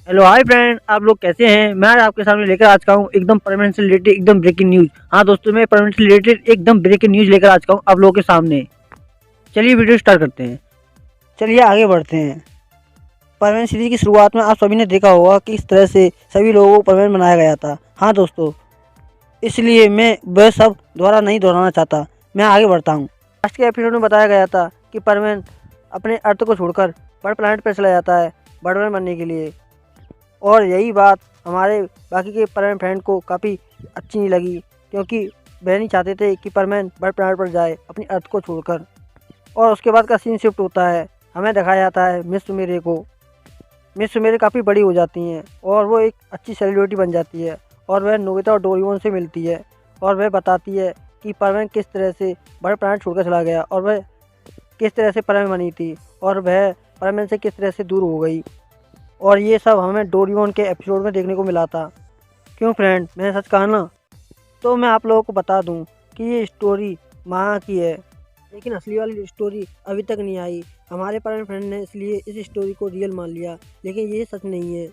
Hello hi friend, आप लोग कैसे हैं। मैं आज आपके सामने लेकर आज का हूँ एकदम परमानेंट से रिलेटेड एकदम ब्रेकिंग न्यूज। हाँ दोस्तों, मैं परमानेंट से रिलेटेड एकदम ब्रेकिंग न्यूज लेकर आज का हूँ आप लोगों के सामने। चलिए वीडियो स्टार्ट करते हैं। चलिए आगे बढ़ते हैं। परमानेंट सीरीज की शुरुआत में आप सभी ने देखा होगा कि इस तरह से सभी लोगों को परमानेंट बनाया गया था। हाँ दोस्तों, इसलिए मैं वह सब दोबारा नहीं दोहराना चाहता। मैं आगे बढ़ता हूँ। लास्ट के एपिसोड में बताया गया था कि परमानेंट अपने अर्थ को छोड़कर बर्ड प्लानट पर चला जाता है बर्डमैन बनने के लिए। और यही बात हमारे बाकी के परमैन फ्रेंड को काफ़ी अच्छी नहीं लगी, क्योंकि वह नहीं चाहते थे कि परमैन बर्ड प्लानट पर जाए अपनी अर्थ को छोड़कर। और उसके बाद का सीन शिफ्ट होता है, हमें दिखाया जाता है मिस सुमेरे को। मिस सुमेरे काफ़ी बड़ी हो जाती हैं और वो एक अच्छी सेलिब्रिटी बन जाती है। और वह नोबिता और डोरेमोन से मिलती है और वह बताती है कि परमैन किस तरह से बर्ड प्लानट छोड़कर चला गया और वह किस तरह से परमैन बनी थी और वह परमैन से किस तरह से दूर हो गई। और ये सब हमें डोरेमोन के एपिसोड में देखने को मिला था। क्यों फ्रेंड, मैंने सच कहा ना। तो मैं आप लोगों को बता दूं कि ये स्टोरी माँ की है, लेकिन असली वाली स्टोरी अभी तक नहीं आई। हमारे परम फ्रेंड ने इसलिए इस स्टोरी को रियल मान लिया, लेकिन ये सच नहीं है।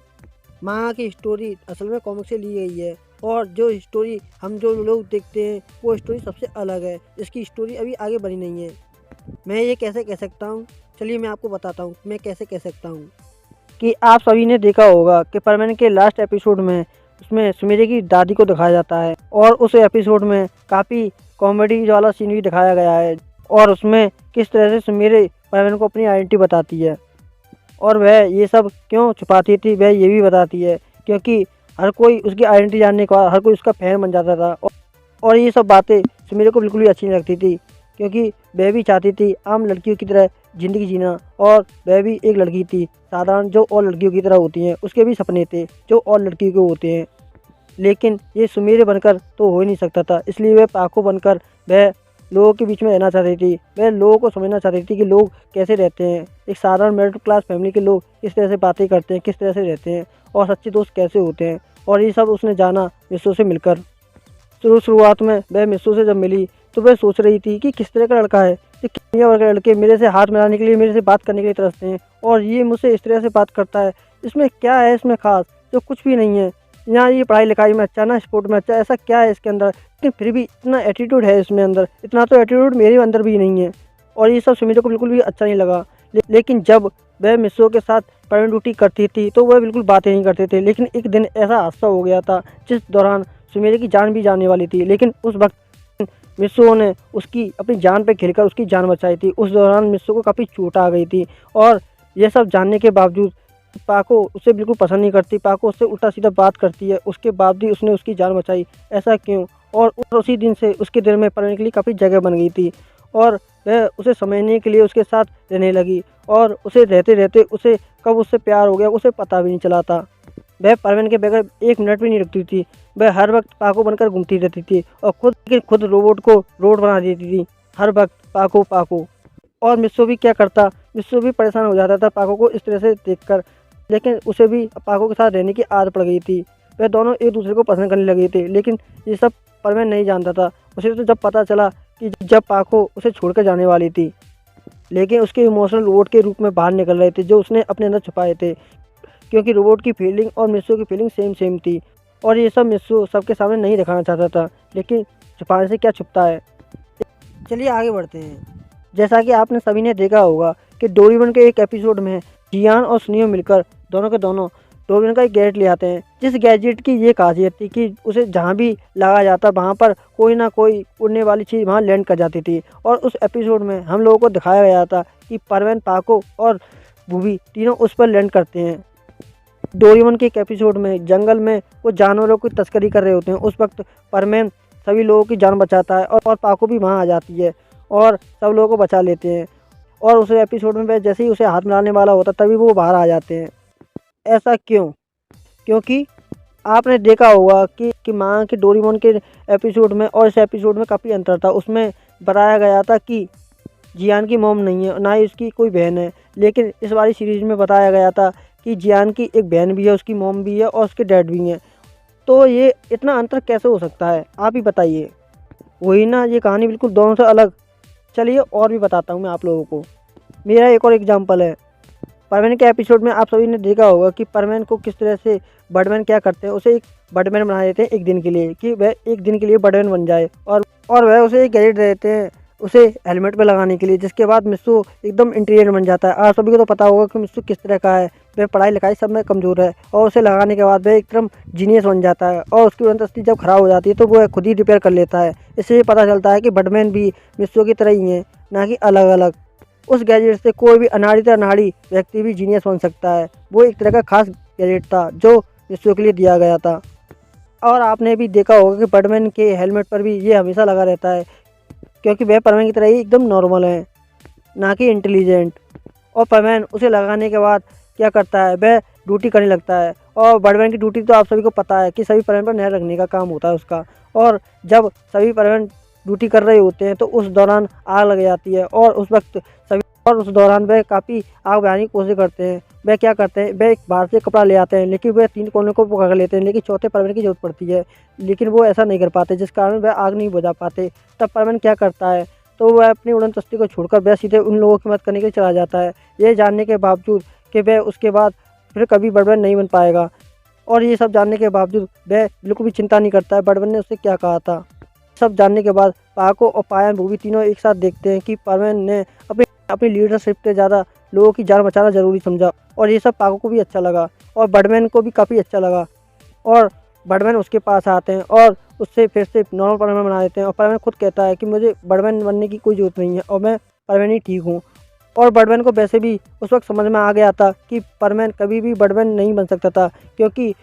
माँ की स्टोरी असल में कॉमिक से ली गई है और जो स्टोरी हम जो लोग देखते हैं वो स्टोरी सबसे अलग है। इसकी स्टोरी अभी आगे बढ़ी नहीं है। मैं ये कैसे कह सकता हूँ, चलिए मैं आपको बताता हूँ मैं कैसे कह सकता हूँ। कि आप सभी ने देखा होगा कि परमैन के लास्ट एपिसोड में उसमें सुमेरे की दादी को दिखाया जाता है और उस एपिसोड में काफ़ी कॉमेडी वाला सीन भी दिखाया गया है। और उसमें किस तरह से सुमेरे परमैन को अपनी आइडेंटिटी बताती है और वह ये सब क्यों छुपाती थी वह ये भी बताती है, क्योंकि हर कोई उसकी आइडेंटिटी जानने के बाद हर कोई उसका फैन बन जाता था। और ये सब बातें सुमेरे को बिल्कुल भी अच्छी नहीं लगती थी, क्योंकि वह भी चाहती थी आम लड़कियों की तरह ज़िंदगी जीना। और वह भी एक लड़की थी साधारण, जो और लड़कियों की तरह होती हैं। उसके भी सपने थे जो और लड़कियों के होते हैं, लेकिन ये सुमेरे बनकर तो हो ही नहीं सकता था। इसलिए वह पाको बनकर वह लोगों के बीच में रहना चाहती थी। वह लोगों को समझना चाहती थी कि लोग कैसे रहते हैं, एक साधारण मिडिल क्लास फैमिली के लोग किस तरह से बातें करते हैं, किस तरह से रहते हैं और सच्चे दोस्त कैसे होते हैं। और ये सब उसने जाना मिस्सो से मिलकर। शुरुआत में वह मिस्सो से जब मिली तो वह सोच रही थी कि किस तरह का लड़का है, कि दुनिया भर के लड़के मेरे से हाथ मिलाने के लिए, मेरे से बात करने के लिए तरसते हैं, और ये मुझसे इस तरह से बात करता है। इसमें क्या है इसमें खास, जो कुछ भी नहीं है। यहाँ ये पढ़ाई लिखाई में अच्छा, ना स्पोर्ट में अच्छा, ऐसा क्या है इसके अंदर। लेकिन फिर भी इतना एटीट्यूड है इसमें अंदर, इतना तो एटीट्यूड मेरे अंदर भी नहीं है। और ये सब सुमिता को बिल्कुल भी अच्छा नहीं लगा। लेकिन जब वह मिस्सो के साथ परमानेंट ड्यूटी करती थी तो वह बिल्कुल बातें नहीं करते थे। लेकिन एक दिन ऐसा हादसा हो गया था जिस दौरान सुमेरे की जान भी जाने वाली थी, लेकिन उस वक्त मिस्सो ने उसकी अपनी जान पे खेलकर उसकी जान बचाई थी। उस दौरान मिस्सो को काफ़ी चोट आ गई थी और यह सब जानने के बावजूद पाको उसे बिल्कुल पसंद नहीं करती। पाको उससे उल्टा सीधा बात करती है, उसके बाद भी उसने उसकी जान बचाई। ऐसा क्यों? और उसी दिन से उसके दिल में पड़ने के लिए काफ़ी जगह बन गई थी और वह उसे समझने के लिए उसके साथ रहने लगी। और उसे रहते रहते उसे कब उससे प्यार हो गया उसे पता भी नहीं चला था। वह परवीन के बगैर एक मिनट भी नहीं रुकती थी। वह हर वक्त पाको बनकर घूमती रहती थी और खुद रोबोट को रोड बना देती थी। हर वक्त पाको पाको। और मिस्सो भी क्या करता, मिस्सो भी परेशान हो जाता था पाको को इस तरह से देखकर। लेकिन उसे भी पाको के साथ रहने की आदत पड़ गई थी। वह दोनों एक दूसरे को पसंद करने लगे थे, लेकिन ये सब परवीन नहीं जानता था। उसे तो जब पता चला कि जब पाको उसे छोड़कर जाने वाली थी, लेकिन उसके इमोशनल रोबोट के रूप में बाहर निकल रहे थे जो उसने अपने अंदर छुपाए थे, क्योंकि रोबोट की फीलिंग और मिस्सो की फीलिंग सेम थी। और ये सब मिस्सो सबके सामने नहीं दिखाना चाहता था, लेकिन छुपाने से क्या छुपता है। चलिए आगे बढ़ते हैं। जैसा कि आपने सभी ने देखा होगा कि डोरेमोन के एक एपिसोड में जियान और सुनियो मिलकर दोनों के दोनों डोरेमोन का एक गैजेट ले आते हैं, जिस गैजेट की ये खासियत थी कि उसे जहाँ भी लगाया जाता वहाँ पर कोई ना कोई उड़ने वाली चीज़ वहाँ लैंड कर जाती थी। और उस एपिसोड में हम लोगों को दिखाया गया था कि परवीन, पाको और भूबी तीनों उस पर लैंड करते हैं। डोरेमोन के एक एपिसोड में जंगल में वो जानवरों की तस्करी कर रहे होते हैं। उस वक्त परमैन सभी लोगों की जान बचाता है और पाको भी वहाँ आ जाती है और सब लोगों को बचा लेते हैं। और उस एपिसोड में वह जैसे ही उसे हाथ मिलाने वाला होता तभी वो बाहर आ जाते हैं। ऐसा क्यों? क्योंकि आपने देखा होगा कि माँ के डोरेमोन के एपिसोड में और इस एपिसोड में काफ़ी अंतर था। उसमें बताया गया था कि जियान की मॉम नहीं है, ना ही उसकी कोई बहन है। लेकिन इस वाली सीरीज़ में बताया गया था कि जियान की एक बहन भी है, उसकी मॉम भी है और उसके डैड भी हैं। तो ये इतना अंतर कैसे हो सकता है, आप ही बताइए। वही ना, ये कहानी बिल्कुल दोनों से अलग। चलिए और भी बताता हूँ मैं आप लोगों को। मेरा एक और एग्जांपल है। परमैन के एपिसोड में आप सभी ने देखा होगा कि परमैन को किस तरह से बर्डमैन क्या करते हैं, उसे एक बर्डमैन बना देते हैं एक दिन के लिए, कि वह एक दिन के लिए बर्डमैन बन जाए, और वह उसे एक गैजेट दे देते हैं उसे हेलमेट पे लगाने के लिए, जिसके बाद मिस्सू एकदम इंटेलिजेंट बन जाता है। आप सभी को तो पता होगा कि मिस्सू किस तरह का है, वह पढ़ाई लिखाई सब में कमज़ोर है, और उसे लगाने के बाद वह एकदम जीनियस बन जाता है, और उसकी उड़न तस्ती जब ख़राब हो जाती है तो वह खुद ही रिपेयर कर लेता है। इससे ये पता चलता है कि बर्डमैन भी मिस्सू की तरह ही हैं, ना कि अलग अलग। उस गैजेट से कोई भी अनाड़ी से अनाड़ी व्यक्ति भी जीनियस बन सकता है। वो एक तरह का खास गैजेट था जो मिस्सू के लिए दिया गया था। और आपने भी देखा होगा कि बर्डमैन के हेलमेट पर भी ये हमेशा लगा रहता है, क्योंकि वह परमैन की तरह ही एकदम नॉर्मल है, ना कि इंटेलिजेंट। और परमैन उसे लगाने के बाद क्या करता है, वह ड्यूटी करने लगता है। और बर्डमैन की ड्यूटी तो आप सभी को पता है कि सभी परमैन पर नजर रखने का काम होता है उसका। और जब सभी परमैन ड्यूटी कर रहे होते हैं तो उस दौरान आग लग जाती है, और उस वक्त सभी, और उस दौरान वह काफ़ी आग बुझाने की कोशिश करते हैं। वह क्या करते हैं, वह एक बाहर से कपड़ा ले आते हैं, लेकिन वह 3 कोने को पकड़ लेते हैं, लेकिन चौथे परमैन की जरूरत पड़ती है, लेकिन वो ऐसा नहीं कर पाते, जिस कारण वह आग नहीं बुझा पाते। तब परमैन क्या करता है, तो वह अपनी उड़न तस्ती को छोड़कर वह सीधे उन लोगों की मदद करने के लिए चला जाता है, ये जानने के बावजूद कि वह उसके बाद फिर कभी बर्डमैन नहीं बन पाएगा। और ये सब जानने के बावजूद वह बिल्कुल भी चिंता नहीं करता है बर्डमैन ने उससे क्या कहा था। सब जानने के बाद पाको और पायन वो भी तीनों एक साथ देखते हैं कि परमैन ने अपनी अपनी लीडरशिप से ज़्यादा लोगों की जान बचाना ज़रूरी समझा, और ये सब पाको को भी अच्छा लगा, और बर्डमैन को भी काफ़ी अच्छा लगा। और बर्डमैन उसके पास आते हैं और उससे फिर से नॉर्मल परमैन बना देते हैं, और परमैन खुद कहता है कि मुझे बर्डमैन बनने की कोई ज़रूरत नहीं है, और मैं परमैन ही ठीक हूँ। और बर्डमैन को वैसे भी उस वक्त समझ में आ गया था कि परमैन कभी भी बर्डमैन नहीं बन सकता था, क्योंकि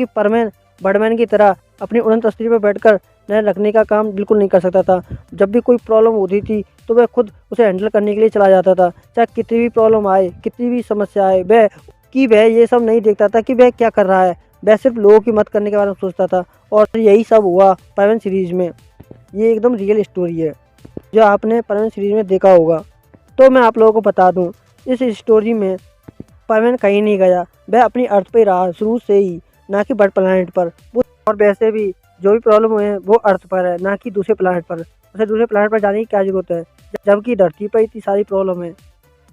परमैन बर्डमैन की तरह अपनी उड़न तस्वीर पर बैठकर नजर रखने का काम बिल्कुल नहीं कर सकता था। जब भी कोई प्रॉब्लम होती थी तो वह खुद उसे हैंडल करने के लिए चला जाता था, चाहे कितनी भी प्रॉब्लम आए, कितनी भी समस्या आए, वह ये सब नहीं देखता था कि वह क्या कर रहा है, वह सिर्फ लोगों की मदद करने के बारे में सोचता था। और यही सब हुआ परमैन सीरीज में। ये एकदम रियल स्टोरी है जो आपने परमैन सीरीज में देखा होगा। तो मैं आप लोगों को बता दूं, इस स्टोरी में परमैन कहीं नहीं गया, वह अपनी अर्थ पे रहा शुरू से ही, ना कि बर्ड प्लानट पर। और वैसे भी जो भी प्रॉब्लम हुए हैं वो अर्थ पर है, ना कि दूसरे प्लानट पर। उसे दूसरे प्लानट पर जाने की क्या जरूरत है, जबकि धरती पर इतनी सारी प्रॉब्लम है,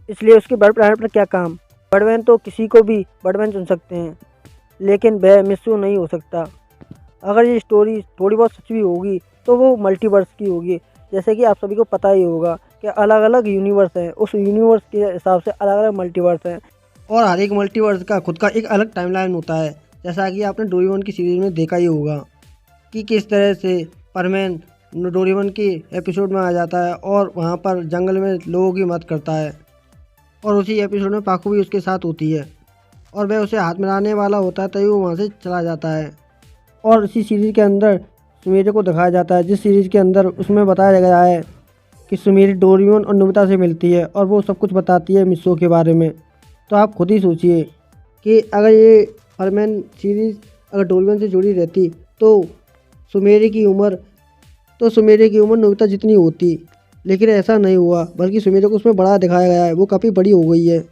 इसलिए उसके बर्ड प्लानट पर क्या काम। बर्डमैन तो किसी को भी बर्डमैन चुन सकते हैं, लेकिन वह मिस्सू नहीं हो सकता। अगर ये स्टोरी थोड़ी बहुत सच भी होगी तो वो मल्टीवर्स की होगी। जैसे कि आप सभी को पता ही होगा कि अलग अलग यूनिवर्स हैं, उस यूनिवर्स के हिसाब से अलग अलग मल्टीवर्स हैं, और हर एक मल्टीवर्स का खुद का एक अलग टाइमलाइन होता है। जैसा कि आपने डोरेमोन की सीरीज में देखा ही होगा कि किस तरह से परमैन डोरेमोन के एपिसोड में आ जाता है और वहाँ पर जंगल में लोगों की मदद करता है, और उसी एपिसोड में पाकू भी उसके साथ होती है, और वह उसे हाथ मिलाने वाला होता है तभी वो वहाँ से चला जाता है। और इसी सीरीज़ के अंदर सुमेरी को दिखाया जाता है, जिस सीरीज़ के अंदर उसमें बताया गया है कि सुमेरी डोरेमोन और नोबिता से मिलती है और वो सब कुछ बताती है मिस्सू के बारे में। तो आप खुद ही सोचिए कि अगर ये परमैन सीरीज़ अगर डोरेमोन से जुड़ी रहती तो सुमेरी की उम्र नोबिता जितनी होती, लेकिन ऐसा नहीं हुआ, बल्कि सुमेरी को उसमें बड़ा दिखाया गया है, वो काफ़ी बड़ी हो गई है।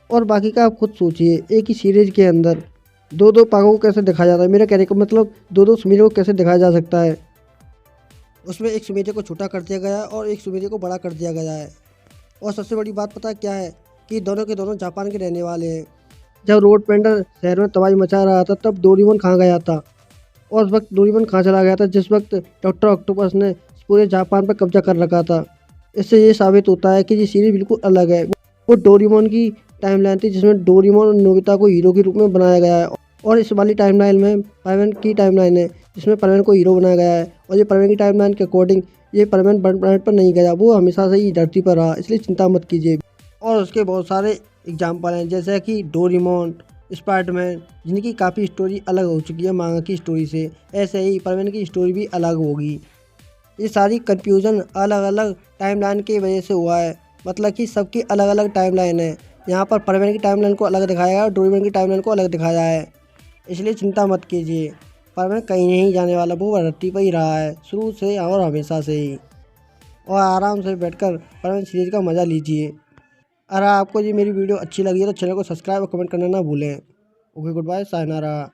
और बाकी का आप खुद सोचिए, एक ही सीरीज़ के अंदर दो दो पागों को कैसे दिखाया जाता है। मेरा कहने का मतलब दो दो सुमेरी को कैसे दिखाया जा सकता है। उसमें एक सुमेरी को छोटा कर दिया गया है और एक सुमेरी को बड़ा कर दिया गया है। और सबसे बड़ी बात पता है क्या है कि दोनों के दोनों जापान के रहने वाले हैं। जब रोड पेंडर शहर में तबाही मचा रहा था तब डोरेमोन कहाँ गया था, और उस वक्त डोरेमोन कहाँ चला गया था जिस वक्त डॉक्टर ऑक्टोपस ने पूरे जापान पर कब्जा कर रखा था। इससे ये साबित होता है कि ये सीरीज बिल्कुल अलग है। वो डोरेमोन की टाइमलाइन थी जिसमें डोरेमोन और नोबिता को हीरो के रूप में बनाया गया है, और इस वाली टाइमलाइन में परमैन की टाइमलाइन है जिसमें परमैन को हीरो बनाया गया है। और ये परमैन की टाइमलाइन के अकॉर्डिंग ये परमैन बर्ड प्लैनेट पर नहीं गया, वो हमेशा से ही धरती पर रहा, इसलिए चिंता मत कीजिए। और उसके बहुत सारे एग्जाम्पल हैं जैसे कि डोरेमोन, स्पाइडरमैन, जिनकी काफ़ी स्टोरी अलग हो चुकी है मांगा की स्टोरी से, ऐसे ही परमैन की स्टोरी भी अलग होगी। ये सारी कन्फ्यूज़न अलग अलग टाइमलाइन की वजह से हुआ है, मतलब कि सबकी अलग अलग टाइमलाइन है। यहाँ पर परमैन की टाइमलाइन को अलग दिखाया है और डोरेमोन की टाइमलाइन को अलग दिखाया है, इसलिए चिंता मत कीजिए। परमैन कहीं नहीं जाने वाला, वो धरती पर ही रहा है शुरू से और हमेशा से ही। और आराम से बैठकर परमैन सीरीज का मज़ा लीजिए। अगर आपको ये मेरी वीडियो अच्छी लगी है तो चैनल को सब्सक्राइब और कमेंट करना ना भूलें। Okay, goodbye, sayonara.